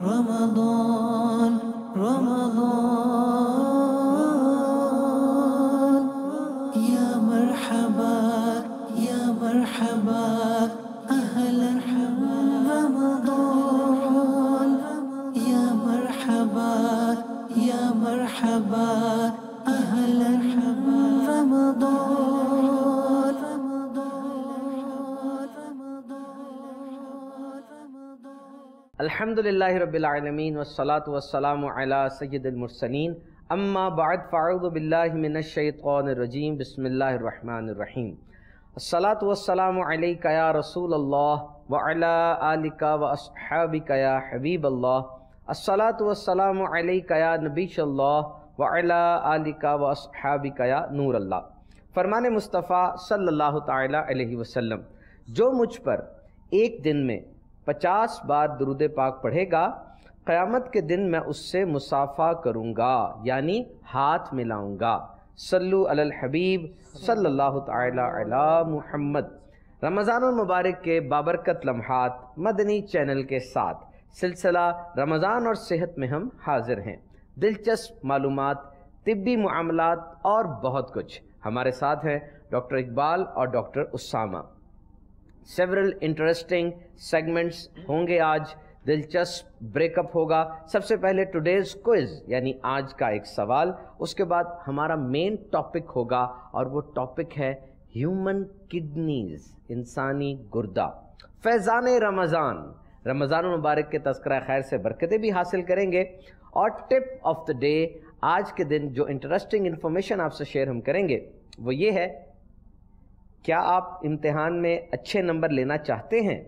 رمضان رمضان يا مرحبا يا مرحبا أهلا رمضان يا مرحبا يا مرحبا أهلا رمضان الحمدللہ رب العالمین والصلاة والسلام علی سید المرسلین اما بعد فاعوذ باللہ من الشیطان الرجیم بسم اللہ الرحمن الرحیم الصلاة والسلام علیکہ یا رسول اللہ وعلی آلکہ واصحابکہ یا حبیب اللہ الصلاة والسلام علیکہ یا نبی اللہ وعلی آلکہ واصحابکہ یا نور اللہ۔ فرمان مصطفیٰ صلی اللہ تعالی علیہ وسلم، جو مجھ پر ایک دن میں 50 بار درود پاک پڑھے گا، قیامت کے دن میں اس سے مصافحہ کروں گا، یعنی ہاتھ ملاؤں گا۔ صلو علی الحبیب صلی اللہ تعالی علی محمد۔ رمضان المبارک کے بابرکت لمحات مدنی چینل کے ساتھ سلسلہ رمضان اور صحت میں ہم حاضر ہیں۔ دلچسپ معلومات، طبی معاملات اور بہت کچھ۔ ہمارے ساتھ ہیں ڈاکٹر اقبال اور doctor Osama. Several interesting segments ہوں گے آج، دلچسپ بریک اپ ہوگا۔ سب سے پہلے ٹوڈیز کوئز یعنی آج کا ایک سوال، اس کے بعد ہمارا مین ٹاپک ہوگا اور وہ ٹاپک ہے ہیومن کڈنیز، انسانی گردہ۔ فیضان رمضان، رمضان المبارک کے تذکرہ خیر سے برکتیں بھی حاصل کریں گے، اور ٹپ آف دا ڈے، آج کے دن جو انٹرسٹنگ انفارمیشن آپ سے شیئر ہم کریں گے وہ یہ ہے، کیا آپ امتحان میں اچھے نمبر لینا چاہتے ہیں؟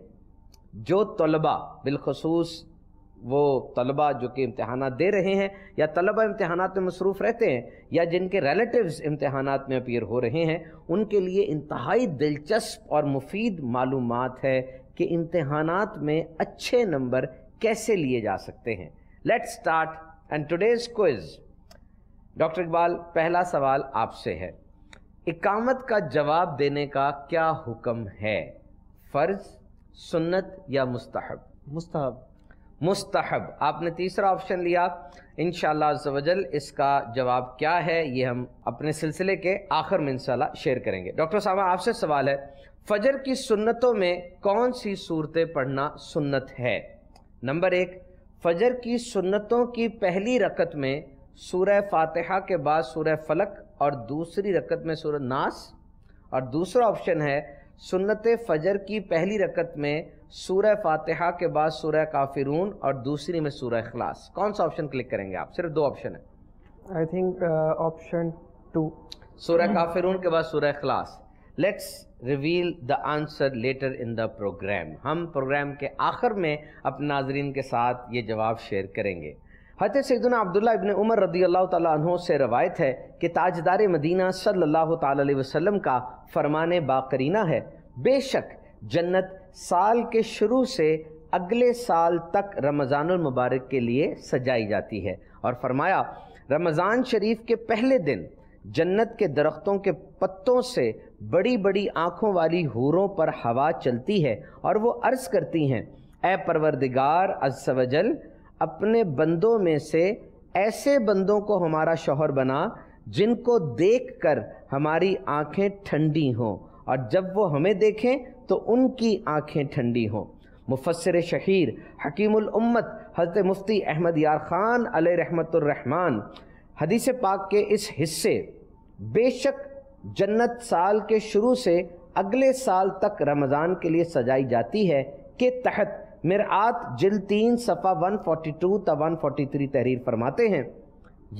جو طلبہ، بالخصوص وہ طلبہ جو کہ امتحانات دے رہے ہیں یا طلبہ امتحانات میں مصروف رہتے ہیں یا جن کے ریلیٹیوز امتحانات میں اپیئر ہو رہے ہیں، ان کے لیے انتہائی دلچسپ اور مفید معلومات ہے کہ امتحانات میں اچھے نمبر کیسے لیے جا سکتے ہیں۔ Let's start and today's quiz. Doctor Iqbal, پہلا سوال آپ سے ہے، اقامت کا جواب دینے کا کیا حکم ہے؟ فرض، سنت یا مستحب؟ مستحب۔ مستحب۔ آپ نے تیسرا آپشن لیا۔ انشاءاللہ عز و جل اس کا جواب کیا ہے یہ ہم اپنے سلسلے کے آخر میں انشاءاللہ شیئر کریں گے۔ ڈاکٹر صاحب، آپ سے سوال ہے، فجر کی سنتوں میں کون سی صورتیں پڑھنا سنت ہے؟ نمبر 1، فجر کی سنتوں کی پہلی رکعت میں سورہ فاتحہ کے بعد سورہ فلق اور دوسری رکعت میں سورہ ناس، اور دوسرا آپشن ہے سنت فجر کی پہلی رکعت میں سورہ فاتحہ کے بعد سورہ کافرون اور دوسری میں سورہ اخلاص۔ کون سا آپشن کلک کریں گے آپ؟ صرف 2 آپشن ہیں۔ آئی تھنک آپشن 2، سورہ کافرون کے بعد Surah Ikhlas. Let's reveal the answer later in the program. ہم پروگرام کے آخر میں اپنے ناظرین کے ساتھ یہ جواب شیئر کریں گے۔ حضرت سیدنا عبداللہ ابن عمر رضی اللہ تعالیٰ عنہ سے روایت ہے کہ تاجدار مدینہ صلی اللہ تعالیٰ علیہ وسلم کا فرمان باقرینہ ہے، بے شک جنت سال کے شروع سے اگلے سال تک رمضان المبارک کے لیے سجائی جاتی ہے، اور فرمایا رمضان شریف کے پہلے دن جنت کے درختوں کے پتوں سے بڑی بڑی آنکھوں والی حوروں پر ہوا چلتی ہے اور وہ عرض کرتی ہیں، اے پروردگار عز و جل، اپنے بندوں میں سے ایسے بندوں کو ہمارا شوہر بنا جن کو دیکھ کر ہماری آنکھیں ٹھنڈی ہوں، اور جب وہ ہمیں دیکھیں تو ان کی آنکھیں ٹھنڈی ہوں۔ مفسر شہیر حکیم الامت حضرت مفتی احمد یار خان علیہ رحمت الرحمن حدیث پاک کے اس حصے بے شک جنت سال کے شروع سے اگلے سال تک رمضان کے لیے سجائی جاتی ہے کے تحت مرآت جلد 3 صفحہ 142 تا 143 تحریر فرماتے ہیں،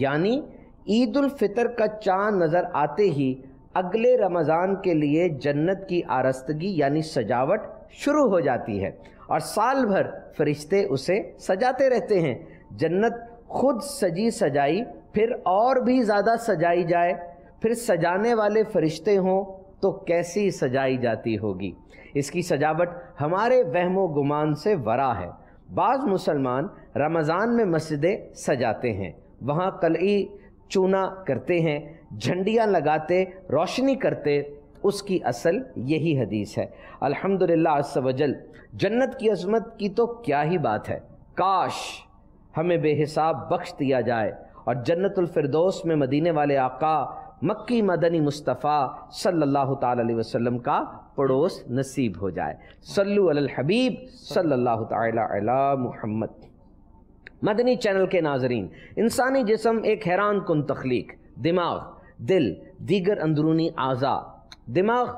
یعنی عید الفطر کا چاند نظر آتے ہی اگلے رمضان کے لیے جنت کی آرستگی یعنی سجاوٹ شروع ہو جاتی ہے، اور سال بھر فرشتے اسے سجاتے رہتے ہیں۔ جنت خود سجی سجائی پھر اور بھی زیادہ سجائی جائے، پھر سجانے والے فرشتے ہوں تو کیسی سجائی جاتی ہوگی۔ اس کی سجاوٹ ہمارے وہم و گمان سے ورا ہے۔ بعض مسلمان رمضان میں مسجدیں سجاتے ہیں، وہاں قلعی چونا کرتے ہیں، جھنڈیاں لگاتے، روشنی کرتے، اس کی اصل یہی حدیث ہے۔ الحمدللہ عز و جل، جنت کی عظمت کی تو کیا ہی بات ہے۔ کاش ہمیں بے حساب بخش دیا جائے اور جنت الفردوس میں مدینے والے آقا مکی مدنی مصطفیٰ صلی اللہ تعالی علیہ وسلم کا پڑوس نصیب ہو جائے. صلو علی الحبیب صلی اللہ تعالی علی محمد. مدنی چینل کے ناظرین، انسانی جسم ایک حیران کن تخلیق. دماغ، دل، دیگر اندرونی اعضاء. دماغ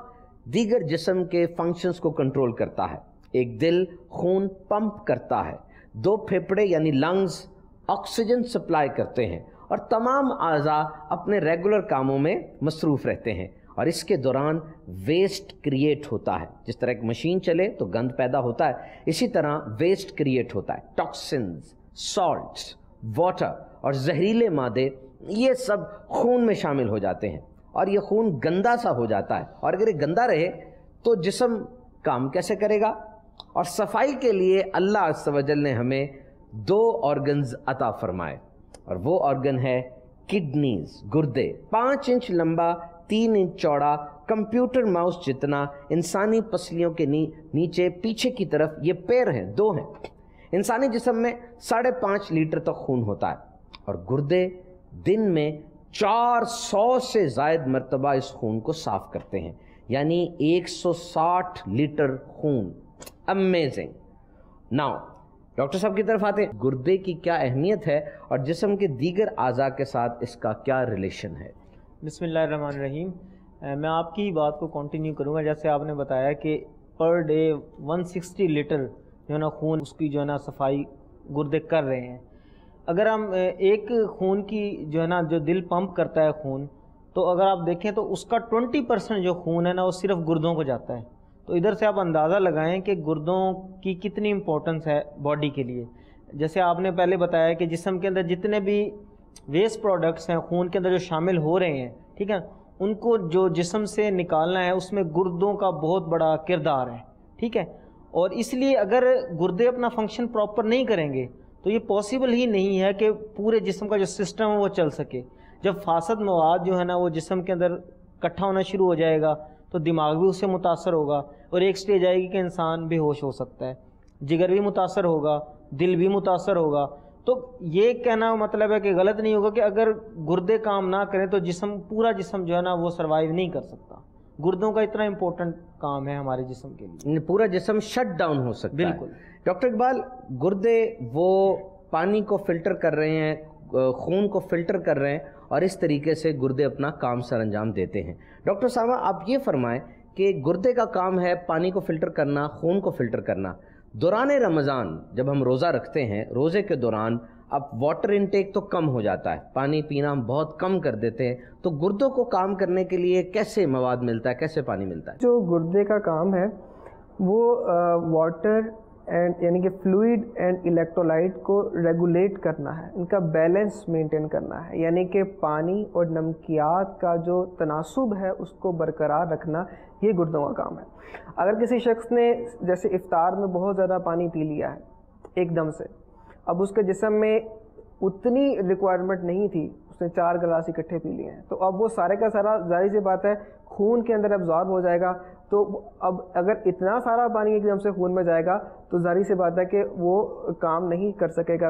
دیگر جسم کے فنکشنز کو کنٹرول کرتا ہے. ایک دل خون پمپ کرتا ہے. 2 پھیپھڑے یعنی لنگز آکسیجن سپلائی کرتے ہیں اور تمام اعضاء اپنے ریگولر کاموں میں مصروف رہتے ہیں. اور اس کے دوران ویسٹ کریٹ ہوتا ہے. جس طرح ایک مشین چلے تو گند پیدا ہوتا ہے، اسی طرح ویسٹ کریٹ ہوتا ہے. ٹاکسنز، سالٹس، واٹر اور زہریلے مادے یہ سب خون میں شامل ہو جاتے ہیں اور یہ خون گندا سا ہو جاتا ہے. اور اگر یہ گندا رہے تو جسم کام کیسے کرے گا؟ اور صفائی کے لیے اللہ عز و جل نے ہمیں 2 آرگنز عطا فرمائے، اور وہ آرگن ہے کڈنیز، گردے. 5 انچ لمبا، 3 انچ چوڑا، کمپیوٹر ماؤس جتنا انسانی پسلیوں کے نیچے پیچھے کی طرف یہ پیر ہیں، 2 ہیں. انسانی جسم میں 5.5 لیٹر تک خون ہوتا ہے اور گردے دن میں 400 سے زائد مرتبہ اس خون کو صاف کرتے ہیں، یعنی 160 لیٹر خون. امیزنگ. ناؤ ڈاکٹر صاحب کی طرف آتے ہیں. گردے کی کیا اہمیت ہے اور جسم کے دیگر اعضاء کے ساتھ اس کا کیا ریلیشن ہے؟ بسم اللہ الرحمن الرحیم. میں آپ کی بات کو کنٹینیو کروں گا. جیسے آپ نے بتایا کہ پر ڈے 160 لیٹر جو ہے نا خون اس کی جو ہے نا صفائی گردے کر رہے ہیں. اگر ہم ایک خون کی جو ہے نا جو دل پمپ کرتا ہے خون، تو اگر آپ دیکھیں تو اس کا 20% جو خون ہے نا وہ صرف گردوں کو جاتا ہے. تو ادھر سے آپ اندازہ لگائیں کہ گردوں کی کتنی امپورٹنس ہے باڈی کے لیے. جیسے آپ نے پہلے بتایا کہ جسم کے اندر جتنے بھی ویسٹ پروڈکٹس ہیں خون کے اندر جو شامل ہو رہے ہیں، ٹھیک ہے، ان کو جو جسم سے نکالنا ہے اس میں گردوں کا بہت بڑا کردار ہے. ٹھیک ہے، اور اس لیے اگر گردے اپنا فنکشن پراپر نہیں کریں گے تو یہ پاسبل ہی نہیں ہے کہ پورے جسم کا جو سسٹم ہے وہ چل سکے. جب فاسد مواد جو ہے نا وہ جسم کے اندر اکٹھا ہونا شروع ہو جائے گا تو دماغ بھی اس سے متاثر ہوگا اور ایک سٹیج آئے گی کہ انسان بے ہوش ہو سکتا ہے، جگر بھی متاثر ہوگا، دل بھی متاثر ہوگا. تو یہ کہنا مطلب ہے کہ غلط نہیں ہوگا کہ اگر گردے کام نہ کریں تو پورا جسم جو ہے نا وہ سروائیو نہیں کر سکتا. گردوں کا اتنا امپورٹنٹ کام ہے ہمارے جسم کے لیے. پورا جسم شٹ ڈاؤن ہو سکتا ہے. بالکل. ڈاکٹر اقبال، گردے وہ پانی کو فلٹر کر رہے ہیں، خون کو فلٹر کر رہے ہیں اور اس طریقے سے گردے اپنا کام سر انجام دیتے ہیں. ڈاکٹر صاحبہ آپ یہ فرمائیں کہ گردے کا کام ہے پانی کو فلٹر کرنا، خون کو فلٹر کرنا. دوران رمضان جب ہم روزہ رکھتے ہیں، روزے کے دوران اب واٹر انٹیک تو کم ہو جاتا ہے، پانی پینا ہم بہت کم کر دیتے ہیں، تو گردوں کو کام کرنے کے لیے کیسے مواد ملتا ہے، کیسے پانی ملتا ہے؟ جو گردے کا کام ہے وہ واٹر اینڈ یعنی کہ فلوئڈ اینڈ الیکٹرولائٹ کو ریگولیٹ کرنا ہے، ان کا بیلنس مینٹین کرنا ہے. یعنی کہ پانی اور نمکیات کا جو تناسب ہے اس کو برقرار رکھنا، یہ گردوں کا کام ہے. اگر کسی شخص نے جیسے افطار میں بہت زیادہ پانی پی لیا ہے ایک دم سے، اب اس کے جسم میں اتنی ریکوائرمنٹ نہیں تھی، اس نے 4 گلاس اکٹھے پی لیے ہیں، تو اب وہ سارے کا سارا ظاہر سی بات ہے خون کے اندر ایبزارب ہو جائے گا. تو اب اگر اتنا سارا پانی ایک دم سے خون میں جائے گا تو ظاہر سی بات ہے کہ وہ کام نہیں کر سکے گا،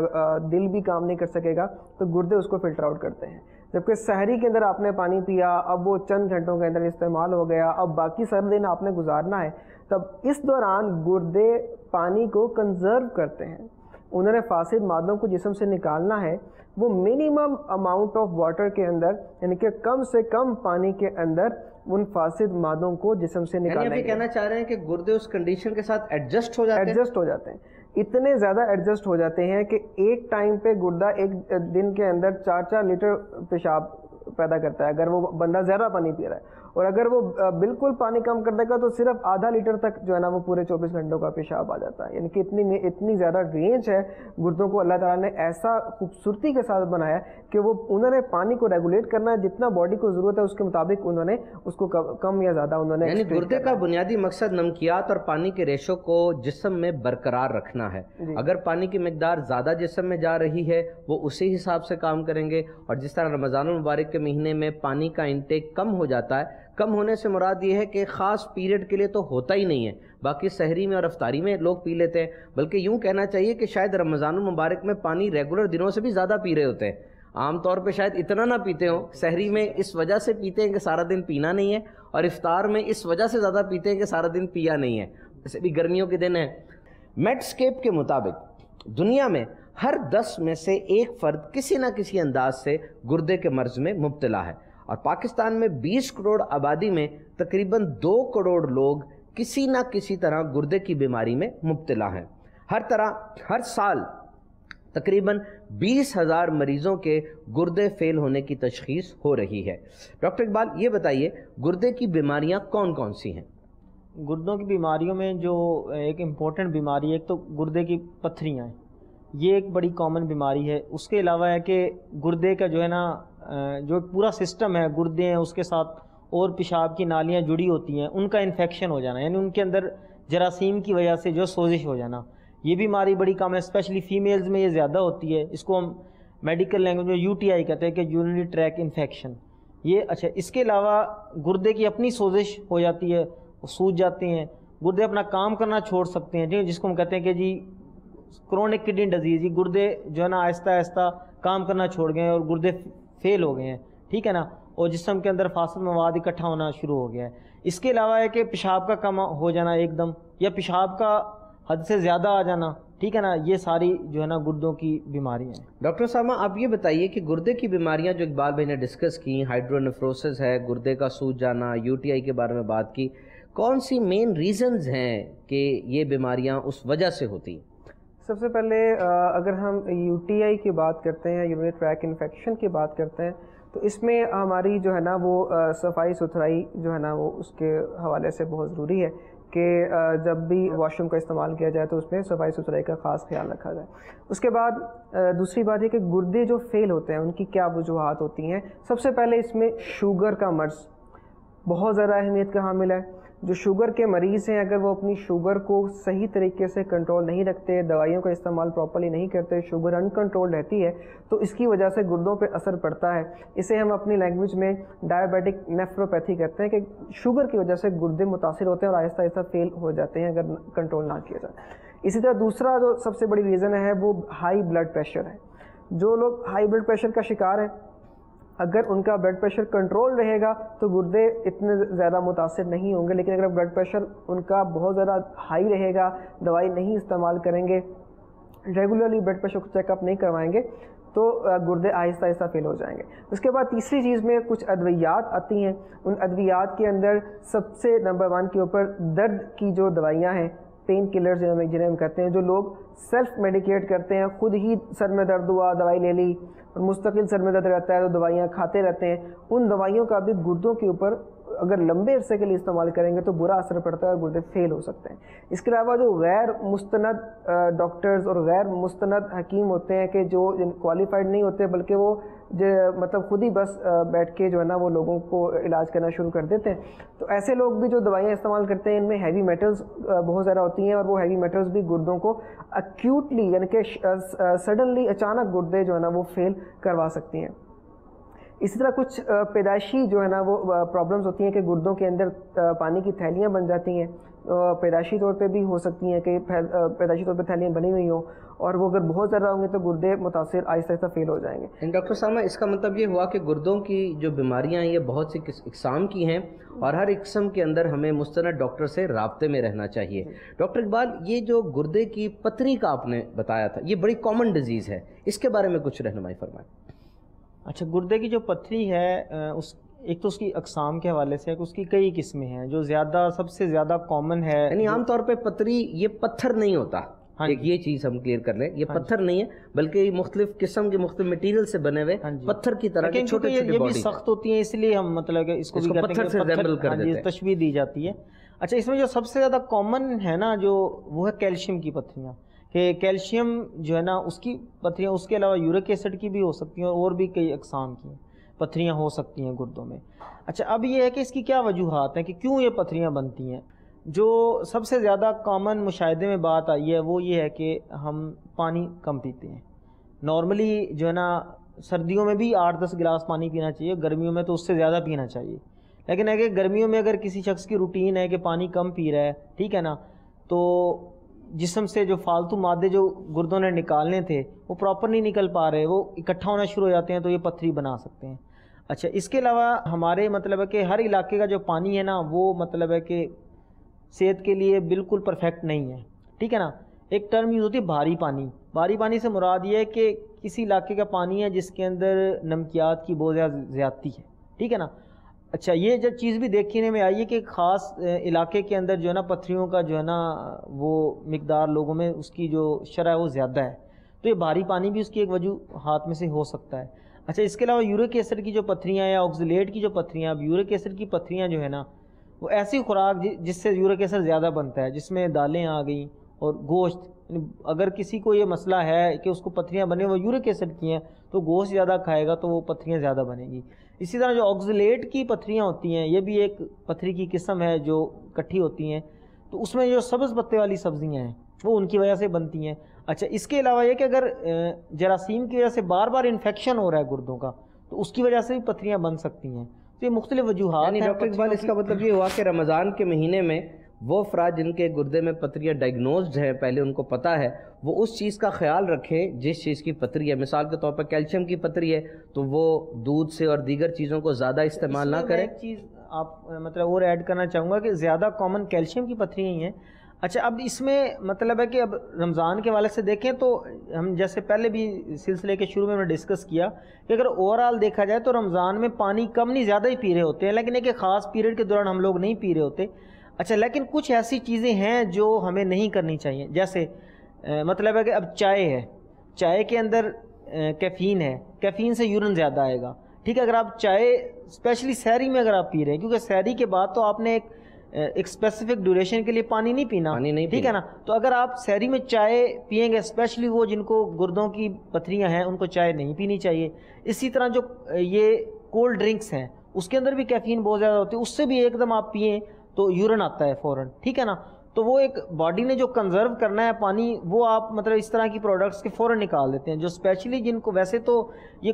دل بھی کام نہیں کر سکے گا، تو گردے اس کو فلٹر آؤٹ کرتے ہیں. جبکہ سحری کے اندر آپ نے پانی پیا، اب وہ چند گھنٹوں کے اندر استعمال ہو گیا، اب باقی سارا دن آپ نے گزارنا ہے، تب اس دوران گردے پانی کو کنزرو کرتے ہیں. انہوں نے فاسد مادوں کو جسم سے نکالنا ہے، وہ منیمم اماؤنٹ آف واٹر کے اندر، یعنی کہ کم سے کم پانی کے اندر ان فاسد مادوں کو جسم سے نکالنا. یعنی آپ کہنا چاہ رہے ہیں کہ گردے اس کنڈیشن کے ساتھ ایڈجسٹ ہو جاتے ہیں، اتنے زیادہ ایڈجسٹ ہو جاتے ہیں کہ ایک ٹائم پہ گردہ ایک دن کے اندر 4 لیٹر پیشاب پیدا کرتا ہے اگر وہ بندہ زیادہ پانی پی رہا ہے، اور اگر وہ بالکل پانی کم کر دے گا تو صرف آدھا لیٹر تک جو ہے نا وہ پورے 24 گھنٹوں کا پیشاب آ جاتا ہے. یعنی کہ اتنی زیادہ رینج ہے گردوں کو اللہ تعالیٰ نے ایسا خوبصورتی کے ساتھ بنایا کہ وہ انہوں نے پانی کو ریگولیٹ کرنا ہے، جتنا باڈی کو ضرورت ہے اس کے مطابق انہوں نے اس کو کم یا زیادہ انہوں نے. یعنی گردے کا بنیادی مقصد نمکیات اور پانی کے ریشو کو جسم میں برقرار رکھنا ہے. اگر پانی کی مقدار زیادہ جسم میں جا رہی ہے وہ اسی حساب سے کام کریں گے، اور جس طرح رمضان المبارک کے مہینے میں پانی کا انٹیک کم ہو جاتا ہے، کم ہونے سے مراد یہ ہے کہ خاص پیریڈ کے لیے تو ہوتا ہی نہیں ہے، باقی سحری میں اور افطاری میں لوگ پی لیتے ہیں، بلکہ یوں کہنا چاہیے کہ شاید رمضان المبارک میں پانی ریگولر دنوں سے بھی زیادہ پی رہے ہوتے ہیں، عام طور پہ شاید اتنا نہ پیتے ہوں، سحری میں اس وجہ سے پیتے ہیں کہ سارا دن پینا نہیں ہے، اور افطار میں اس وجہ سے زیادہ پیتے ہیں کہ سارا دن پیا نہیں ہے، جیسے بھی گرمیوں کے دن ہیں۔ میڈسکیپ کے مطابق دنیا میں ہر 10 میں سے ایک فرد کسی نہ کسی انداز سے گردے کے مرض میں مبتلا ہے، اور پاکستان میں 20 کروڑ آبادی میں تقریباً 2 کروڑ لوگ کسی نہ کسی طرح گردے کی بیماری میں مبتلا ہیں۔ ہر سال تقریباً 20,000 مریضوں کے گردے فیل ہونے کی تشخیص ہو رہی ہے۔ ڈاکٹر اقبال یہ بتائیے گردے کی بیماریاں کون کون سی ہیں؟ گردوں کی بیماریوں میں جو ایک امپورٹنٹ بیماری ہے، ایک تو گردے کی پتھریاں ہیں، یہ ایک بڑی کامن بیماری ہے۔ اس کے علاوہ ہے کہ گردے کا جو ہے نا جو پورا سسٹم ہے، گردے ہیں اس کے ساتھ اور پیشاب کی نالیاں جڑی ہوتی ہیں، ان کا انفیکشن ہو جانا، یعنی ان کے اندر جراثیم کی وجہ سے جو سوزش ہو جانا، یہ بیماری بڑی کامن ہے، اسپیشلی فیمیلز میں یہ زیادہ ہوتی ہے۔ اس کو ہم میڈیکل لینگویج میں UTI کہتے ہیں کہ یورینری ٹریک انفیکشن۔ یہ اچھا، اس کے علاوہ گردے کی اپنی سوزش ہو جاتی ہے، وہ سوج جاتے ہیں، گردے اپنا کام کرنا چھوڑ سکتے ہیں، جس کو ہم کہتے ہیں کہ جی کرونک کڈنی ڈیزیز، یہ گردے جو ہے نا آہستہ آہستہ کام کرنا چھوڑ گئے ہیں اور گردے فیل ہو گئے ہیں، ٹھیک ہے نا، اور جسم کے اندر فاسد مواد اکٹھا ہونا شروع ہو گیا ہے۔ اس کے علاوہ ہے کہ پیشاب کا کم ہو جانا ایک دم، یا پیشاب کا حد سے زیادہ آ جانا، ٹھیک ہے نا، یہ ساری جو ہے نا گردوں کی بیماریاں ہیں۔ ڈاکٹر سامہ آپ یہ بتائیے کہ گردے کی بیماریاں جو اقبال بھائی نے ڈسکس کی، ہائیڈرونیفروسس ہے، گردے کا سوج جانا، UTI کے بارے میں بات کی، کون سی مین ریزنز ہیں کہ یہ بیماریاں اس وجہ سے ہوتی ہیں؟ سب سے پہلے اگر ہم UTI کی بات کرتے ہیں، یورینری ٹریک انفیکشن کی بات کرتے ہیں، تو اس میں ہماری جو ہے نا وہ صفائی ستھرائی جو ہے نا وہ اس کے حوالے سے بہت ضروری ہے کہ جب بھی واش روم کا استعمال کیا جائے تو اس میں صفائی ستھرائی کا خاص خیال رکھا جائے۔ اس کے بعد دوسری بات یہ کہ گردے جو فیل ہوتے ہیں ان کی کیا وجوہات ہوتی ہیں۔ سب سے پہلے اس میں شوگر کا مرض بہت زیادہ اہمیت کا حامل ہے۔ جو شوگر کے مریض ہیں اگر وہ اپنی شوگر کو صحیح طریقے سے کنٹرول نہیں رکھتے، دوائیوں کا استعمال پراپرلی نہیں کرتے، شوگر ان کنٹرول رہتی ہے تو اس کی وجہ سے گردوں پہ اثر پڑتا ہے۔ اسے ہم اپنی لینگویج میں ڈائبیٹک نیفروپیتھی کہتے ہیں کہ شوگر کی وجہ سے گردے متاثر ہوتے ہیں اور آہستہ آہستہ فیل ہو جاتے ہیں اگر کنٹرول نہ کیا جائے۔ اسی طرح دوسرا جو سب سے بڑی ریزن ہے وہ ہائی بلڈ پریشر ہے۔ جو لوگ ہائی بلڈ پریشر کا شکار ہیں اگر ان کا بلڈ پریشر کنٹرول رہے گا تو گردے اتنے زیادہ متاثر نہیں ہوں گے، لیکن اگر بلڈ پریشر ان کا بہت زیادہ ہائی رہے گا، دوائی نہیں استعمال کریں گے، regularly blood pressure check up نہیں کروائیں گے تو گردے آہستہ آہستہ فیل ہو جائیں گے۔ اس کے بعد تیسری چیز میں کچھ ادویات آتی ہیں، ان ادویات کے اندر سب سے نمبر 1 کے اوپر درد کی جو دوائیاں ہیں، پین کلرز جنہیں ہم کہتے ہیں، جو لوگ سیلف میڈیکیٹ کرتے ہیں، خود ہی سر میں درد ہوا دوائی لے لی اور مستقل سر میں درد رہتا ہے تو دوائیاں کھاتے رہتے ہیں، ان دوائیوں کا بھی گردوں کے اوپر اگر لمبے عرصے کے لیے استعمال کریں گے تو برا اثر پڑتا ہے اور گردے فیل ہو سکتے ہیں۔ اس کے علاوہ جو غیر مستند ڈاکٹرز اور غیر مستند حکیم ہوتے ہیں کہ جو کوالیفائڈ نہیں ہوتے بلکہ وہ مطلب خود ہی بس بیٹھ کے جو ہے نا وہ لوگوں کو علاج کرنا شروع کر دیتے ہیں، تو ایسے لوگ بھی جو دوائیاں استعمال کرتے ہیں ان میں ہیوی میٹلز بہت زیادہ ہوتی ہیں اور وہ ہیوی میٹلز بھی گردوں کو ایکیوٹلی یعنی کہ سڈنلی اچانک گردے جو ہے نا وہ فیل کروا سکتی ہیں۔ اسی طرح کچھ پیدائشی جو ہے نا وہ پرابلمز ہوتی ہیں کہ گردوں کے اندر پانی کی تھیلیاں بن جاتی ہیں، پیدائشی طور پہ بھی ہو سکتی ہیں کہ پیدائشی طور پہ تھیلیاں بنی ہوئی ہوں اور وہ اگر بہت زیادہ ہوں گے تو گردے متاثر آہستہ آہستہ فیل ہو جائیں گے۔ ڈاکٹر سامہ اس کا مطلب یہ ہوا کہ گردوں کی جو بیماریاں ہیں یہ بہت سی اقسام کی ہیں اور ہر قسم کے اندر ہمیں مستند ڈاکٹر سے رابطے میں رہنا چاہیے۔ ڈاکٹر اقبال یہ جو گردے کی پتھری کا آپ نے بتایا تھا یہ بڑی کامن ڈیزیز ہے، اس کے بارے میں کچھ رہنمائی فرمائیں۔ اچھا، گردے کی جو پتھری ہے ایک تو اس کی اقسام کے حوالے سے اس کی کئی قسمیں ہیں، جو سب سے زیادہ کامن ہے، یعنی عام طور پہ پتھری یہ پتھر نہیں ہوتا، ایک یہ چیز ہم کلیئر کر لیں، یہ پتھر نہیں ہے بلکہ یہ مختلف قسم کے مختلف مٹیریل سے بنے ہوئے پتھر کی طرح کے چھوٹے چھوٹے یہ بھی سخت ہوتی ہیں، اس لیے ہم مطلب کہ اس کو پتھر سے ریزمبل کر دیتے ہیں، تشبیہ دی جاتی ہے۔ اچھا، اس میں جو سب سے زیادہ کامن ہے نا جو وہ ہے کیلشیم کی پتھریاں، کہ کیلشیم جو ہے نا اس کی پتھریاں، اس کے علاوہ یورک ایسڈ کی بھی ہو سکتی ہیں اور بھی کئی اقسام کی پتھریاں ہو سکتی ہیں گردوں میں۔ اچھا، اب یہ ہے کہ اس کی کیا وجوہات ہیں کہ کیوں یہ پتھریاں بنتی ہیں۔ جو سب سے زیادہ کامن مشاہدے میں بات آئی ہے وہ یہ ہے کہ ہم پانی کم پیتے ہیں۔ نارملی جو ہے نا سردیوں میں بھی 8-10 گلاس پانی پینا چاہیے، گرمیوں میں تو اس سے زیادہ پینا چاہیے، لیکن اگر گرمیوں میں اگر کسی شخص کی روٹین ہے کہ پانی کم پی رہا ہے، ٹھیک ہے نا، تو جسم سے جو فالتو مادے جو گردوں نے نکالنے تھے وہ پراپر نہیں نکل پا رہے، وہ اکٹھا ہونا شروع ہو جاتے ہیں، تو یہ پتھری بنا سکتے ہیں۔ اچھا، اس کے علاوہ ہمارے مطلب ہے کہ ہر علاقے کا جو پانی ہے نا وہ مطلب ہے کہ صحت کے لیے بالکل پرفیکٹ نہیں ہے، ٹھیک ہے نا۔ ایک ٹرم یوز ہوتی ہے بھاری پانی۔ بھاری پانی سے مراد یہ ہے کہ کسی علاقے کا پانی ہے جس کے اندر نمکیات کی بہت زیادہ زیادتی ہے، ٹھیک ہے نا۔ اچھا، یہ جو چیز بھی دیکھنے میں آئی ہے کہ خاص علاقے کے اندر جو ہے نا پتھریوں کا جو ہے نا وہ مقدار لوگوں میں اس کی جو شرح ہے وہ زیادہ ہے، تو یہ بھاری پانی بھی اس کی ایک وجوہات میں سے ہو سکتا ہے۔ اچھا، اس کے علاوہ یورک ایسڈ کی جو پتھریاں یا آکزیلیٹ کی جو پتھریاں، اب یورک ایسڈ کی پتھریاں جو ہے نا وہ ایسی خوراک جس سے یورک ایسڈ زیادہ بنتا ہے، جس میں دالیں آ گئیں اور گوشت، اگر کسی کو یہ مسئلہ ہے کہ اس کو پتھریاں بنے وہ یورک ایسڈ کی ہیں تو گوشت زیادہ کھائے گا تو وہ پتھریاں زیادہ بنیں گی۔ اسی طرح جو آکزیلیٹ کی پتھریاں ہوتی ہیں یہ بھی ایک پتھری کی قسم ہے جو کٹھی ہوتی ہیں، تو اس میں جو سبز پتے والی سبزیاں ہیں وہ ان کی وجہ سے بنتی ہیں۔ اچھا، اس کے علاوہ یہ کہ اگر جراثیم کی وجہ سے بار بار انفیکشن ہو رہا ہے گردوں کا تو اس کی وجہ سے بھی پتھریاں بن سکتی ہیں، تو یہ مختلف وجوہات یعنی ہیں۔ ڈاکٹر اقبال اس کا مطلب یہ ہوا کہ رمضان کے مہینے میں وہ افراد جن کے گردے میں پتھریاں ڈائگنوزڈ ہیں، پہلے ان کو پتہ ہے، وہ اس چیز کا خیال رکھیں جس چیز کی پتھری ہے۔ مثال کے طور پر کیلشیم کی پتھری ہے تو وہ دودھ سے اور دیگر چیزوں کو زیادہ استعمال نہ کریں۔ ایک چیز آپ مطلب اور ایڈ کرنا چاہوں گا کہ زیادہ کامن کیلشیم کی پتھریاں ہی ہیں۔ اچھا، اب اس میں مطلب ہے کہ اب رمضان کے حوالے سے دیکھیں تو ہم جیسے پہلے بھی سلسلے کے شروع میں ہم نے ڈسکس کیا کہ اگر اوور آل دیکھا جائے تو رمضان میں پانی کم نہیں زیادہ ہی پی رہے ہوتے ہیں، لیکن ایک خاص پیریڈ کے دوران ہم لوگ نہیں پی رہے ہوتے۔ اچھا، لیکن کچھ ایسی چیزیں ہیں جو ہمیں نہیں کرنی چاہیے، جیسے مطلب ہے کہ اب چائے ہے، چائے کے اندر کیفین ہے، کیفین سے یورین زیادہ آئے گا، ٹھیک ہے۔ اگر آپ چائے اسپیشلی سحری میں اگر آپ پی رہے ہیں، کیونکہ سحری کے بعد تو آپ نے ایک اسپیسیفک ڈیوریشن کے لیے پانی نہیں پینا، ٹھیک ہے نا، تو اگر آپ سحری میں چائے پئیں گے، اسپیشلی وہ جن کو گردوں کی پتھریاں ہیں ان کو چائے نہیں پینی چاہیے۔ اسی طرح جو یہ کولڈ ڈرنکس ہیں اس کے اندر بھی کیفین بہت زیادہ ہوتی ہے، اس سے بھی ایک دم آپ پئیں تو یورین آتا ہے فوراً، ٹھیک ہے نا۔ تو وہ ایک باڈی نے جو کنزرو کرنا ہے پانی وہ آپ مطلب اس طرح کی پروڈکٹس کے فوراً نکال دیتے ہیں، جو اسپیشلی جن کو ویسے تو یہ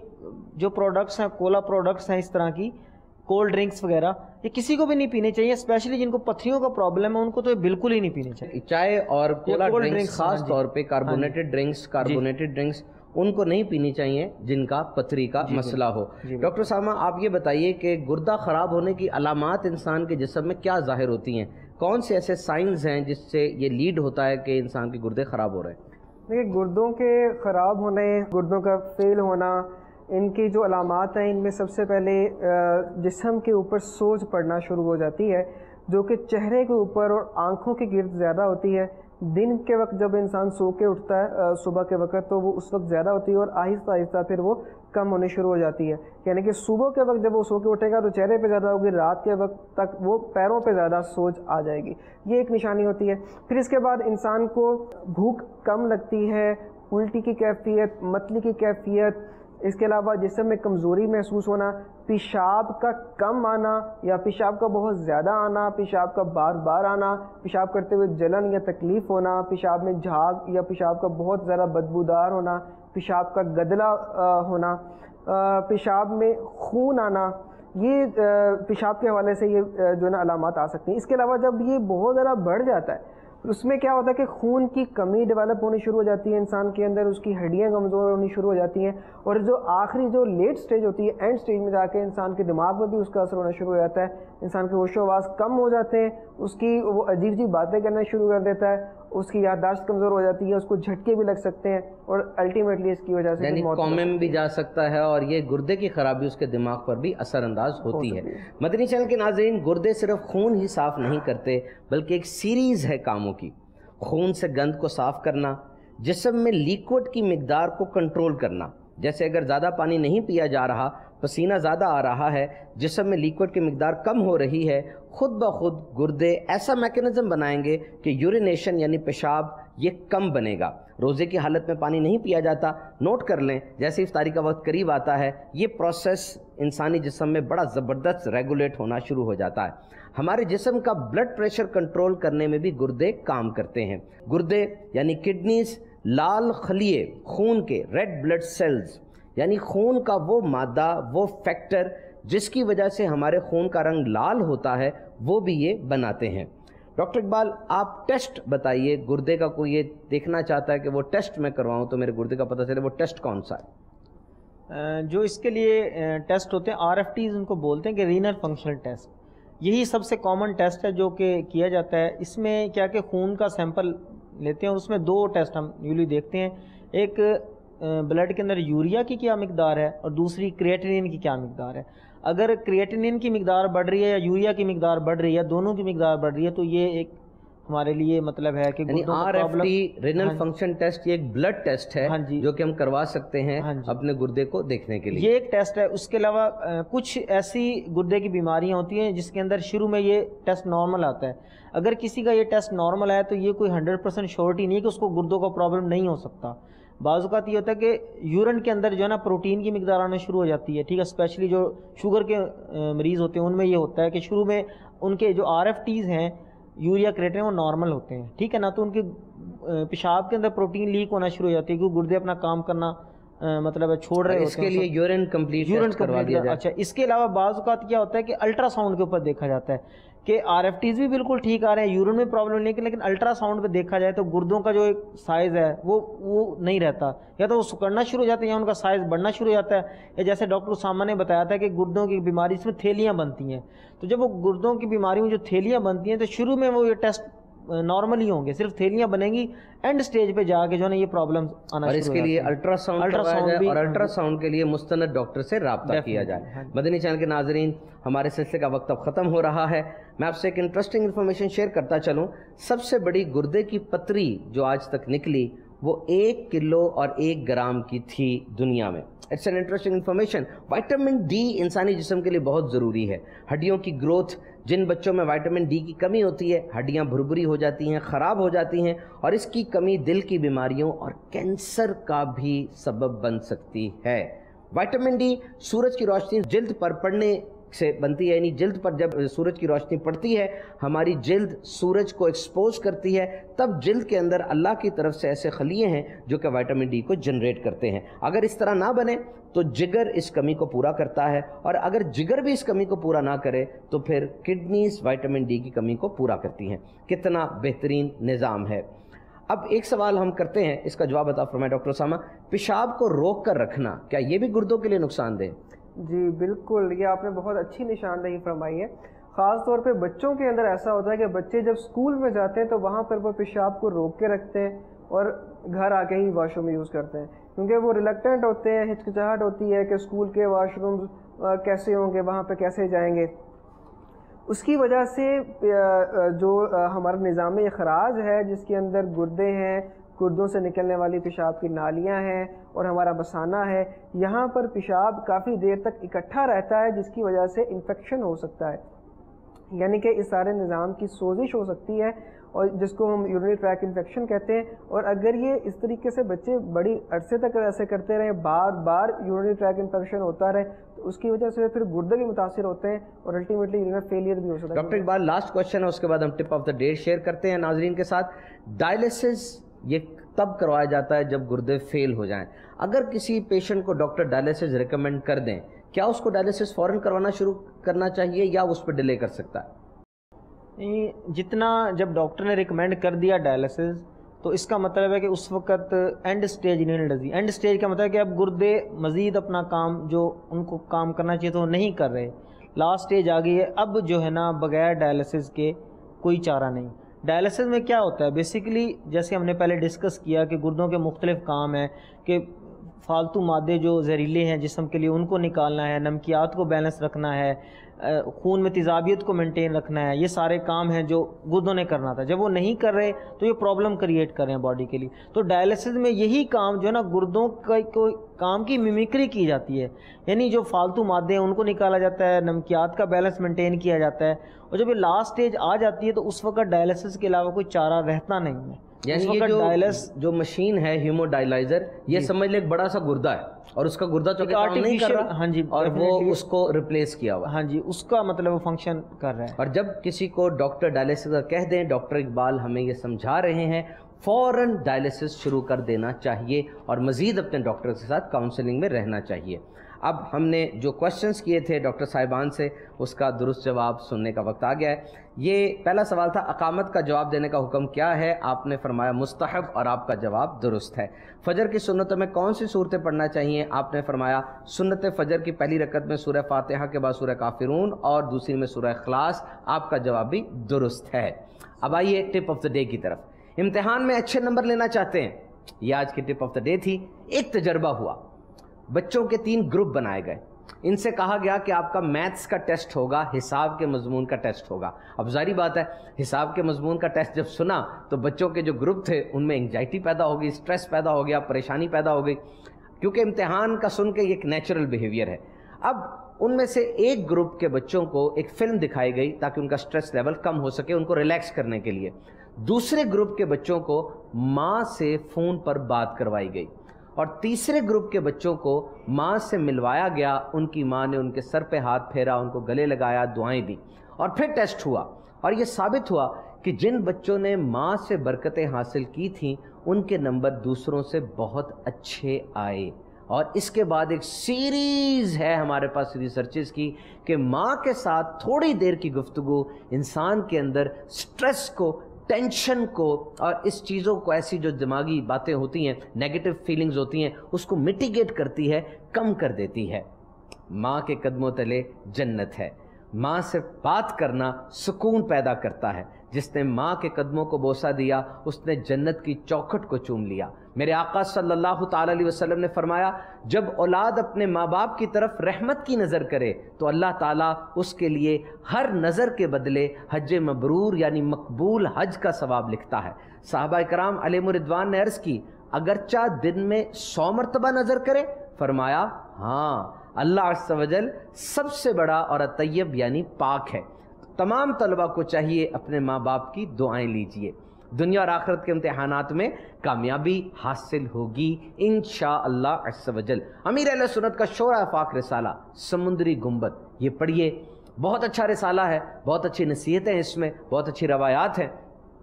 جو پروڈکٹس ہیں کولا پروڈکٹس ہیں اس طرح کی کولڈ ڈرنکس وغیرہ یہ کسی کو بھی نہیں پینے چاہیے، اسپیشلی جن کو پتھریوں کا پرابلم ہے ان کو تو یہ بالکل ہی نہیں پینے چاہیے۔ چائے اور کولا ڈرنکس خاص طور پہ کاربونیٹڈ ڈرنکس ان کو نہیں پینی چاہیے جن کا پتھری کا مسئلہ ہو۔ ڈاکٹر سامہ، آپ یہ بتائیے کہ گردہ خراب ہونے کی علامات انسان کے جسم میں کیا ظاہر ہوتی ہیں؟ کون سے ایسے سائنز ہیں جس سے یہ لیڈ ہوتا ہے کہ انسان کے گردے خراب ہو رہے ہیں؟ دیکھیے، گردوں کے خراب ہونے، گردوں کا فیل ہونا، ان کی جو علامات ہیں ان میں سب سے پہلے جسم کے اوپر سوج پڑنا شروع ہو جاتی ہے، جو کہ چہرے کے اوپر اور آنکھوں کے گرد زیادہ ہوتی ہے۔ دن کے وقت جب انسان سو کے اٹھتا ہے صبح کے وقت تو وہ اس وقت زیادہ ہوتی ہے اور آہستہ آہستہ پھر وہ کم ہونے شروع ہو جاتی ہے، یعنی کہ صبح کے وقت جب وہ سو کے اٹھے گا تو چہرے پہ زیادہ ہوگی، رات کے وقت تک وہ پیروں پہ زیادہ سوج آ جائے گی، یہ ایک نشانی ہوتی ہے۔ پھر اس کے بعد انسان کو بھوک کم لگتی ہے، الٹی کی کیفیت، متلی کی کیفیت، اس کے علاوہ جسم میں کمزوری محسوس ہونا، پیشاب کا کم آنا یا پیشاب کا بہت زیادہ آنا، پیشاب کا بار بار آنا، پیشاب کرتے ہوئے جلن یا تکلیف ہونا، پیشاب میں جھاگ یا پیشاب کا بہت زیادہ بدبودار ہونا، پیشاب کا گدلا ہونا، پیشاب میں خون آنا، یہ پیشاب کے حوالے سے یہ جو ہے نا علامات آ سکتی ہیں۔ اس کے علاوہ جب یہ بہت زیادہ بڑھ جاتا ہے اس میں کیا ہوتا ہے کہ خون کی کمی ڈیولپ ہونی شروع ہو جاتی ہے انسان کے اندر، اس کی ہڈیاں کمزور ہونی شروع ہو جاتی ہیں، اور جو آخری جو لیٹ سٹیج ہوتی ہے، اینڈ سٹیج میں جا کے انسان کے دماغ پر بھی اس کا اثر ہونا شروع ہو جاتا ہے، انسان کے ہوش و حواس کم ہو جاتے ہیں، اس کی وہ عجیب عجیب باتیں کرنا شروع کر دیتا ہے، اس کی یادداشت کمزور ہو جاتی ہے، اس کو جھٹکے بھی لگ سکتے ہیں اور الٹیمیٹلی اس کی وجہ سے یعنی کومے میں بھی جا سکتا ہے، اور یہ گردے کی خرابی اس کے دماغ پر بھی اثر انداز ہوتی ہے۔ مدنی چینل کے ناظرین، گردے صرف خون ہی صاف نہیں کرتے بلکہ ایک سیریز ہے کاموں کی۔ خون سے گند کو صاف کرنا، جسم میں لیکوڈ کی مقدار کو کنٹرول کرنا، جیسے اگر زیادہ پانی نہیں پیا جا رہا، پسینہ زیادہ آ رہا ہے، جسم میں لیکوڈ کی مقدار کم ہو رہی ہے، خود بخود گردے ایسا میکینزم بنائیں گے کہ یورینیشن یعنی پیشاب یہ کم بنے گا۔ روزے کی حالت میں پانی نہیں پیا جاتا، نوٹ کر لیں، جیسے افطاری کا وقت قریب آتا ہے یہ پروسیس انسانی جسم میں بڑا زبردست ریگولیٹ ہونا شروع ہو جاتا ہے۔ ہمارے جسم کا بلڈ پریشر کنٹرول کرنے میں بھی گردے کام کرتے ہیں۔ گردے یعنی کڈنیز لال خلیے خون کے ریڈ بلڈ سیلز، یعنی خون کا وہ مادہ، وہ فیکٹر جس کی وجہ سے ہمارے خون کا رنگ لال ہوتا ہے وہ بھی یہ بناتے ہیں۔ ڈاکٹر اقبال آپ ٹیسٹ بتائیے، گردے کا کوئی یہ دیکھنا چاہتا ہے کہ وہ ٹیسٹ میں کرواؤں تو میرے گردے کا پتہ چلے، وہ ٹیسٹ کون سا ہے؟ جو اس کے لیے ٹیسٹ ہوتے ہیں RFTs ان کو بولتے ہیں کہ رینل فنکشنل ٹیسٹ، یہی سب سے کامن ٹیسٹ ہے جو کہ کیا جاتا ہے۔ اس میں کیا کہ خون کا سیمپل لیتے ہیں اور اس میں دو ٹیسٹ ہم یولی دیکھتے ہیں، ایک بلڈ کے اندر یوریا کی کیا مقدار ہے اور دوسری کریٹینین کی کیا مقدار ہے۔ اگر کریٹینین کی مقدار بڑھ رہی ہے یا یوریا کی مقدار بڑھ رہی ہے، دونوں کی مقدار بڑھ رہی ہے، تو یہ ایک ہمارے لیے مطلب ہے کہ RFT رینل فنکشن ٹیسٹ یہ ایک بلڈ ٹیسٹ ہے جو کہ ہم کروا سکتے ہیں اپنے گردے کو دیکھنے کے لیے، یہ ایک ٹیسٹ ہے۔ اس کے علاوہ کچھ ایسی گردے کی بیماریاں ہوتی ہیں جس کے اندر شروع میں یہ ٹیسٹ نارمل آتا ہے، اگر کسی کا یہ ٹیسٹ نارمل ہے تو یہ کوئی 100% شورٹی نہیں ہے کہ اس کو گردوں کا پرابلم نہیں ہو سکتا۔ بعض اوقات یہ ہوتا ہے کہ یورین کے اندر جو ہے نا پروٹین کی مقدار آنا شروع ہو جاتی ہے، ٹھیک ہے، اسپیشلی جو شوگر کے مریض ہوتے ہیں ان میں یہ ہوتا ہے کہ شروع میں ان کے جو RFTs ہیں یوریا کریٹین وہ نارمل ہوتے ہیں، ٹھیک ہے نا، تو ان کے پیشاب کے اندر پروٹین لیک ہونا شروع ہو جاتی ہے کیونکہ گردے اپنا کام کرنا مطلب ہے چھوڑ رہے ہوتے ہیں، اس کے لیے یورین کمپلیٹ کروا دیا جائے۔ اچھا، اس کے علاوہ بعض اوقات کیا ہوتا ہے کہ الٹرا ساؤنڈ کے اوپر دیکھا جاتا ہے کہ RFTs بھی بالکل ٹھیک آ رہے ہیں، یورین میں پرابلم نہیں ہے، لیکن الٹرا ساؤنڈ پہ دیکھا جائے تو گردوں کا جو ایک سائز ہے وہ نہیں رہتا، یا تو وہ سکڑنا شروع ہو جاتے ہیں یا ان کا سائز بڑھنا شروع ہو جاتا ہے، یا جیسے ڈاکٹر اسامہ نے بتایا تھا کہ گردوں کی بیماری اس میں تھیلیاں بنتی ہیں، تو جب وہ گردوں کی بیماری میں جو تھیلیاں بنتی ہیں تو شروع میں وہ یہ ٹیسٹ نارمل ہی ہوں گے، صرف تھیلیاں بنیں گی، اینڈ سٹیج پہ جا کے جو ہے نا یہ پرابلم آنا شروع ہو جاتی ہے۔ اور اس کے لیے الٹرا ساؤنڈ اور الٹرا ساؤنڈ کے لیے مستند ڈاکٹر سے رابطہ کیا جائے۔ مدنی چینل کے ناظرین، ہمارے سلسلے کا وقت اب ختم ہو رہا ہے، میں آپ سے ایک انٹرسٹنگ انفارمیشن شیئر کرتا چلوں۔ سب سے بڑی گردے کی پتری جو آج تک نکلی وہ 1 کلو اور 1 گرام کی تھی دنیا میں۔ It's an interesting information. Vitamin D انسانی جسم کے لیے بہت ضروری ہے، ہڈیوں کی گروتھ، جن بچوں میں وائٹامن ڈی کی کمی ہوتی ہے ہڈیاں بھربھری ہو جاتی ہیں، خراب ہو جاتی ہیں، اور اس کی کمی دل کی بیماریوں اور کینسر کا بھی سبب بن سکتی ہے۔ وائٹامن ڈی سورج کی روشنی جلد پر پڑنے سے بنتی ہے، یعنی جلد پر جب سورج کی روشنی پڑتی ہے ہماری جلد سورج کو ایکسپوز کرتی ہے، تب جلد کے اندر اللہ کی طرف سے ایسے خلیے ہیں جو کہ وائٹامن ڈی کو جنریٹ کرتے ہیں۔ اگر اس طرح نہ بنے تو جگر اس کمی کو پورا کرتا ہے، اور اگر جگر بھی اس کمی کو پورا نہ کرے تو پھر کڈنیز وائٹامن ڈی کی کمی کو پورا کرتی ہیں۔ کتنا بہترین نظام ہے۔ اب ایک سوال ہم کرتے ہیں، اس کا جواب عطا فرمائے ڈاکٹر اسامہ۔ پیشاب کو روک کر رکھنا کیا یہ بھی گردوں کے لیے نقصان دہ؟ جی بالکل، یہ آپ نے بہت اچھی نشاندہی فرمائی ہے۔ خاص طور پہ بچوں کے اندر ایسا ہوتا ہے کہ بچے جب اسکول میں جاتے ہیں تو وہاں پر وہ پیشاب کو روک کے رکھتے ہیں اور گھر آ کے ہی واش روم یوز کرتے ہیں، کیونکہ وہ ریلیکٹنٹ ہوتے ہیں، ہچکچاہٹ ہوتی ہے کہ اسکول کے واش روم کیسے ہوں گے، وہاں پہ کیسے جائیں گے۔ اس کی وجہ سے جو ہمارا نظام اخراج ہے جس کے اندر گردے ہیں، گردوں سے نکلنے والی پیشاب کی نالیاں ہیں اور ہمارا بسانہ ہے، یہاں پر پیشاب کافی دیر تک اکٹھا رہتا ہے جس کی وجہ سے انفیکشن ہو سکتا ہے، یعنی کہ اس سارے نظام کی سوزش ہو سکتی ہے، اور جس کو ہم یورینری ٹریک انفیکشن کہتے ہیں۔ اور اگر یہ اس طریقے سے بچے بڑی عرصے تک ایسے کرتے رہے، بار بار یورینری ٹریک انفیکشن ہوتا رہے، تو اس کی وجہ سے پھر گردے بھی متاثر ہوتے ہیں اور الٹیمیٹلی یورینری فیلئر بھی ہو سکتا ہے۔ ڈاکٹر اقبال لاسٹ کوشچن ہے، اس کے بعد ہم tip of the day share کرتے ہیں ناظرین کے ساتھ۔ ڈائلسس یہ تب کروایا جاتا ہے جب گردے فیل ہو جائیں۔ اگر کسی پیشنٹ کو ڈاکٹر ڈائلسس ریکمینڈ کر دیں، کیا اس کو ڈائلسس فوراً کروانا شروع کرنا چاہیے یا اس پہ ڈیلے کر سکتا ہے؟ جتنا جب ڈاکٹر نے ریکمینڈ کر دیا ڈائلسس تو اس کا مطلب ہے کہ اس وقت and stage renal disease, and stage کا مطلب ہے کہ اب گردے مزید اپنا کام جو ان کو کام کرنا چاہیے تو وہ نہیں کر رہے، لاسٹ سٹیج آ گئی ہے، اب جو ہے نا بغیر ڈائلسس کے کوئی چارہ نہیں۔ ڈائلسس میں کیا ہوتا ہے بیسیکلی، جیسے ہم نے پہلے ڈسکس کیا کہ گردوں کے مختلف کام ہیں کہ فالتو مادے جو زہریلے ہیں جسم کے لیے ان کو نکالنا ہے، نمکیات کو بیلنس رکھنا ہے، خون میں تیزابیت کو مینٹین رکھنا ہے، یہ سارے کام ہیں جو گردوں نے کرنا تھا۔ جب وہ نہیں کر رہے تو یہ پرابلم کریٹ کر رہے ہیں باڈی کے لیے، تو ڈائلسس میں یہی کام جو ہے نا گردوں کا کام کی میمیکری کی جاتی ہے، یعنی جو فالتو مادے ہیں ان کو نکالا جاتا ہے، نمکیات کا بیلنس مینٹین کیا جاتا ہے، اور جب یہ لاسٹ سٹیج آ جاتی ہے تو اس وقت ڈائلسس کے علاوہ کوئی چارہ رہتا نہیں ہے۔ یعنی یہ جو مشین ہے ہیمو ڈائلائزر، یہ سمجھ لیں ایک بڑا سا گردہ ہے اور اس کا گردہ چونکہ کام نہیں کر رہا، ہاں جی، اور وہ اس کو ریپلیس کیا ہوا، ہاں جی، اس کا مطلب وہ فنکشن کر رہا ہے۔ اور جب کسی کو ڈاکٹر ڈائلسس کا کہہ دیں، ڈاکٹر اقبال ہمیں یہ سمجھا رہے ہیں فوراً ڈائلیسس شروع کر دینا چاہیے اور مزید اپنے ڈاکٹر کے ساتھ کاؤنسلنگ میں رہنا چاہیے۔ اب ہم نے جو کوشچنز کیے تھے ڈاکٹر صاحبان سے، اس کا درست جواب سننے کا وقت آ گیا ہے۔ یہ پہلا سوال تھا اقامت کا جواب دینے کا حکم کیا ہے؟ آپ نے فرمایا مستحب، اور آپ کا جواب درست ہے۔ فجر کی سنتوں میں کون سی صورتیں پڑھنا چاہیے؟ آپ نے فرمایا سنت فجر کی پہلی رکعت میں سورہ فاتحہ کے بعد سورہ کافرون اور دوسری میں سورہ اخلاص۔ آپ کا جواب بھی درست ہے۔ اب آئیے ٹپ آف دا ڈے کی طرف۔ امتحان میں اچھے نمبر لینا چاہتے ہیں، یہ آج کی ٹپ آف دا ڈے تھی۔ ایک تجربہ ہوا، بچوں کے 3 گروپ بنائے گئے، ان سے کہا گیا کہ آپ کا میتھس کا ٹیسٹ ہوگا، حساب کے مضمون کا ٹیسٹ ہوگا۔ اب ظاہری بات ہے، حساب کے مضمون کا ٹیسٹ جب سنا تو بچوں کے جو گروپ تھے ان میں انگزائٹی پیدا ہو گئی، اسٹریس پیدا ہو گیا، پریشانی پیدا ہو گئی، کیونکہ امتحان کا سن کے یہ ایک نیچرل بیہیویئر ہے۔ اب ان میں سے ایک گروپ کے بچوں کو ایک فلم دکھائی گئی تاکہ ان کا سٹریس لیول کم ہو سکے، ان کو ریلیکس کرنے کے لیے۔ دوسرے گروپ کے بچوں کو ماں سے فون پر بات کروائی گئی، اور تیسرے گروپ کے بچوں کو ماں سے ملوایا گیا، ان کی ماں نے ان کے سر پہ ہاتھ پھیرا، ان کو گلے لگایا، دعائیں دی، اور پھر ٹیسٹ ہوا، اور یہ ثابت ہوا کہ جن بچوں نے ماں سے برکتیں حاصل کی تھیں ان کے نمبر دوسروں سے بہت اچھے آئے۔ اور اس کے بعد ایک سیریز ہے ہمارے پاس ریسرچز کی کہ ماں کے ساتھ تھوڑی دیر کی گفتگو انسان کے اندر سٹریس کو، ٹینشن کو، اور اس چیزوں کو، ایسی جو دماغی باتیں ہوتی ہیں، نیگیٹو فیلنگز ہوتی ہیں، اس کو میٹیگیٹ کرتی ہے، کم کر دیتی ہے۔ ماں کے قدموں تلے جنت ہے۔ ماں سے بات کرنا سکون پیدا کرتا ہے۔ جس نے ماں کے قدموں کو بوسہ دیا اس نے جنت کی چوکھٹ کو چوم لیا۔ میرے آقا صلی اللہ تعالی علیہ وسلم نے فرمایا جب اولاد اپنے ماں باپ کی طرف رحمت کی نظر کرے تو اللہ تعالیٰ اس کے لیے ہر نظر کے بدلے حج مبرور یعنی مقبول حج کا ثواب لکھتا ہے۔ صحابہ کرام علیہم رضوان نے عرض کی اگرچہ دن میں 100 مرتبہ نظر کرے؟ فرمایا ہاں، اللہ عز و جل سب سے بڑا اور طیب یعنی پاک ہے۔ تمام طلبہ کو چاہیے اپنے ماں باپ کی دعائیں لیجئے، دنیا اور آخرت کے امتحانات میں کامیابی حاصل ہوگی انشاءاللہ عز و جل۔ امیر اہل سنت کا شورى افاق رسالہ سمندری گنبد، یہ پڑھیے، بہت اچھا رسالہ ہے، بہت اچھی نصیحتیں اس میں، بہت اچھی روایات ہیں۔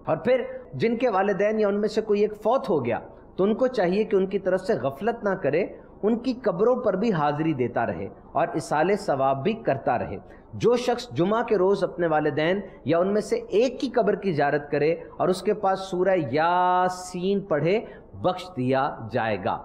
اور پھر جن کے والدین یا ان میں سے کوئی ایک فوت ہو گیا تو ان کو چاہیے کہ ان کی طرف سے غفلت نہ کرے، ان کی قبروں پر بھی حاضری دیتا رہے اور اصالہ ثواب بھی کرتا رہے۔ جو شخص جمعہ کے روز اپنے والدین یا ان میں سے ایک کی قبر کی زیارت کرے اور اس کے پاس سورہ یاسین پڑھے بخش دیا جائے گا۔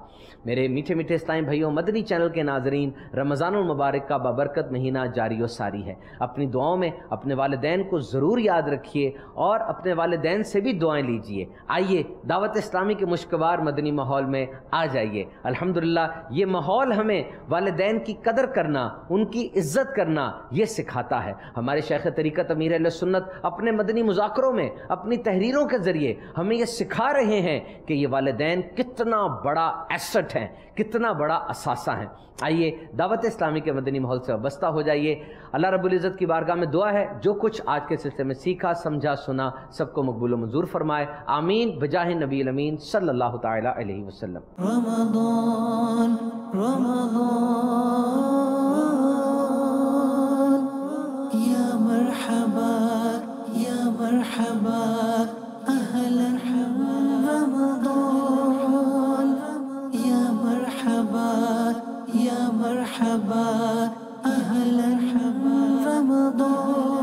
میرے میٹھے میٹھے اسلامی بھائیوں، مدنی چینل کے ناظرین، رمضان المبارک کا بابرکت مہینہ جاری و ساری ہے۔ اپنی دعاؤں میں اپنے والدین کو ضرور یاد رکھیے اور اپنے والدین سے بھی دعائیں لیجئے۔ آئیے دعوت اسلامی کے مشکوار مدنی ماحول میں آ جائیے۔ الحمدللہ یہ ماحول ہمیں والدین کی قدر کرنا، ان کی عزت کرنا یہ سکھاتا ہے۔ ہمارے شیخ طریقت امیر اہل سنت اپنے مدنی مذاکروں میں، اپنی تحریروں کے ذریعے ہمیں یہ سکھا رہے ہیں کہ یہ والدین کتنا بڑا ایسٹ ہیں، کتنا بڑا اثاثہ ہیں۔ آئیے دعوت اسلامی کے مدنی ماحول سے وابستہ ہو جائیے۔ اللہ رب العزت کی بارگاہ میں دعا ہے جو کچھ آج کے سلسلے میں سیکھا، سمجھا، سنا، سب کو مقبول و منظور فرمائے، آمین بجاہ نبی الامین صلی اللہ تعالی علیہ وسلم۔ رمضان رمضان یا مرحبا یا مرحبا اہلا رمضان یا مرحبا یا مرحبا اہلا رمضان